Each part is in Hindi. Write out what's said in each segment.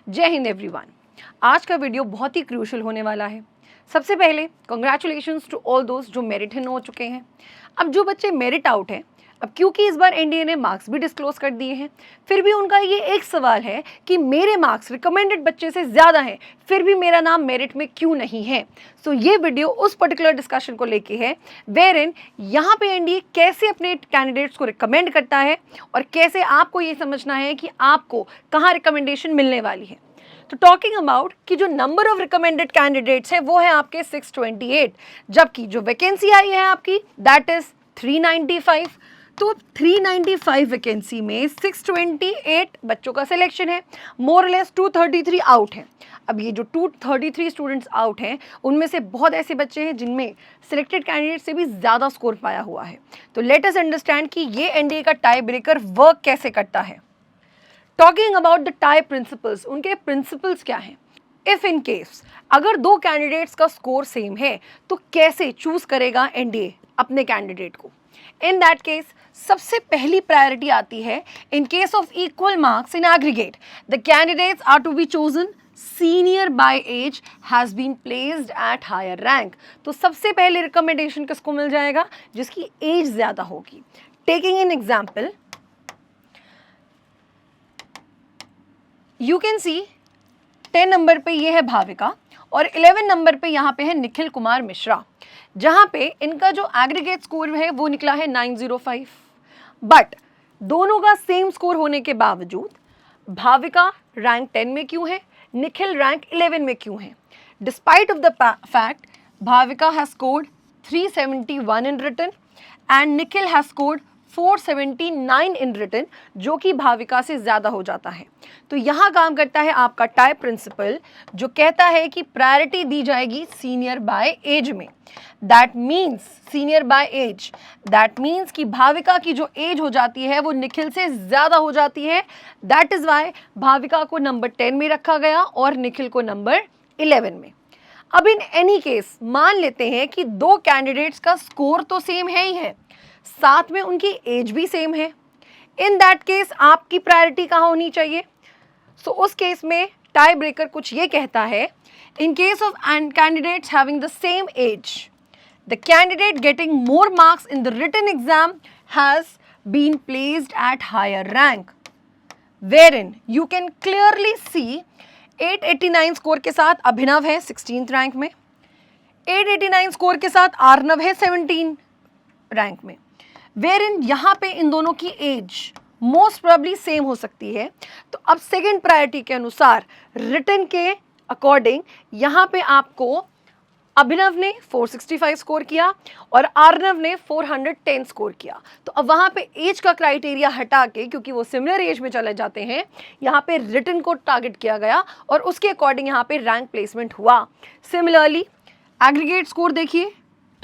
जय हिंद एवरीवन। आज का वीडियो बहुत ही क्रूशियल होने वाला है। सबसे पहले कंग्रेचुलेशंस टू ऑल दोस्त जो मेरिट इन हो चुके हैं। अब जो बच्चे मेरिट आउट हैं, अब क्योंकि इस बार एनडीए ने मार्क्स भी डिस्क्लोज कर दिए हैं, फिर भी उनका ये एक सवाल है कि मेरे मार्क्स रिकमेंडेड बच्चे से ज़्यादा हैं, फिर भी मेरा नाम मेरिट में क्यों नहीं है। सो ये वीडियो उस पर्टिकुलर डिस्कशन को लेके है वेयर इन यहाँ पे एनडीए कैसे अपने कैंडिडेट्स को रिकमेंड करता है और कैसे आपको ये समझना है कि आपको कहाँ रिकमेंडेशन मिलने वाली है। तो टॉकिंग अबाउट कि जो नंबर ऑफ रिकमेंडेड कैंडिडेट्स है वो है आपके 628, जबकि जो वैकेंसी आई है आपकी दैट इज 395। तो 395 वैकेंसी में 628 बच्चों का सिलेक्शन है, मोर लेस 233 आउट हैं। अब ये जो 233 स्टूडेंट्स आउट हैं उनमें से बहुत ऐसे बच्चे हैं जिनमें सिलेक्टेड कैंडिडेट से भी ज़्यादा स्कोर पाया हुआ है। तो लेट अस अंडरस्टैंड कि ये एनडीए का टाई ब्रेकर वर्क कैसे करता है। Talking about the tie principles, उनके प्रिंसिपल्स क्या हैं। इफ इन केस अगर दो कैंडिडेट्स का स्कोर सेम है तो कैसे चूज करेगा एनडीए अपने कैंडिडेट को। इन दैट केस सबसे पहली प्रायोरिटी आती है in case of equal marks in aggregate the candidates are to be chosen senior by age has been placed at higher rank. तो सबसे पहले रिकमेंडेशन किसको मिल जाएगा, जिसकी एज ज्यादा होगी। Taking an example, you can see 10 number पे ये है भाविका और 11 नंबर पे यहाँ पे है निखिल कुमार मिश्रा, जहाँ पे इनका जो एग्रीगेट स्कोर है वो निकला है 905। बट दोनों का सेम स्कोर होने के बावजूद भाविका रैंक 10 में क्यों है, निखिल रैंक 11 में क्यों है। Despite of the fact Bhavika has scored 371 in written and Nikhil has scored 479 in written, जो कि भाविका से ज़्यादा हो जाता है। तो यहाँ काम करता है आपका टाई प्रिंसिपल, जो कहता है कि प्रायोरिटी दी जाएगी सीनियर बाय एज में। That means senior by age, that means कि भाविका की जो एज हो जाती है वो निखिल से ज़्यादा हो जाती है। दैट इज़ वाई भाविका को नंबर 10 में रखा गया और निखिल को नंबर 11 में। अब इन एनी केस मान लेते हैं कि दो कैंडिडेट्स का स्कोर तो सेम है ही है, साथ में उनकी एज भी सेम है। इन दैट केस आपकी प्रायोरिटी कहाँ होनी चाहिए। सो उस केस में टाई ब्रेकर कुछ ये कहता है, in case of candidates having the same age the candidate getting more marks in the written exam has been placed at higher rank, where in you can clearly see 889 score के साथ अभिनव है 16th रैंक में, 889 स्कोर के साथ आर्नव है 17 रैंक में, वेयर इन यहाँ पे इन दोनों की एज मोस्ट प्रोबेबली सेम हो सकती है। तो अब सेकेंड प्रायोरिटी के अनुसार रिटन के अकॉर्डिंग यहाँ पे आपको अभिनव ने 465 स्कोर किया और आर्नव ने 410 स्कोर किया। तो अब वहाँ पे एज का क्राइटेरिया हटा के, क्योंकि वो सिमिलर एज में चले जाते हैं, यहाँ पे रिटन को टारगेट किया गया और उसके अकॉर्डिंग यहाँ पे रैंक प्लेसमेंट हुआ। सिमिलरली एग्रीगेट स्कोर देखिए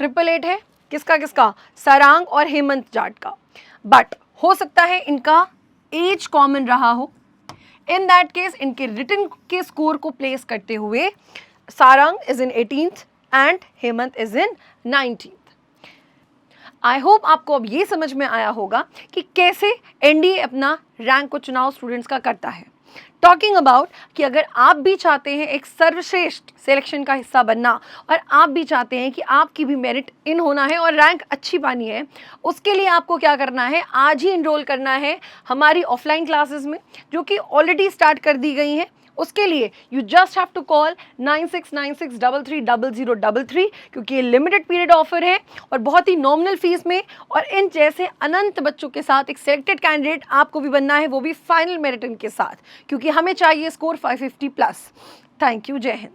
888 है, किसका किसका, सारंग और हेमंत जाट का, बट हो सकता है इनका एज कॉमन रहा हो। इन दैट केस इनके रिटन के स्कोर को प्लेस करते हुए Sarang is in 18th and Hemant is in 19th। I hope आपको अब ये समझ में आया होगा कि कैसे एनडीए अपना रैंक को चुनाव स्टूडेंट्स का करता है। टॉकिंग अबाउट कि अगर आप भी चाहते हैं एक सर्वश्रेष्ठ सिलेक्शन का हिस्सा बनना और आप भी चाहते हैं कि आपकी भी मेरिट इन होना है और रैंक अच्छी पानी है, उसके लिए आपको क्या करना है, आज ही इनरोल करना है हमारी ऑफलाइन क्लासेस में, जो कि ऑलरेडी स्टार्ट कर दी गई हैं। उसके लिए you just have to call 9696330033, क्योंकि ये लिमिटेड पीरियड ऑफर है और बहुत ही नॉमिनल फीस में, और इन जैसे अनंत बच्चों के साथ एक सिलेक्टेड कैंडिडेट आपको भी बनना है, वो भी फाइनल मेरिट के साथ, क्योंकि हमें चाहिए स्कोर 550 प्लस। थैंक यू, जय हिंद।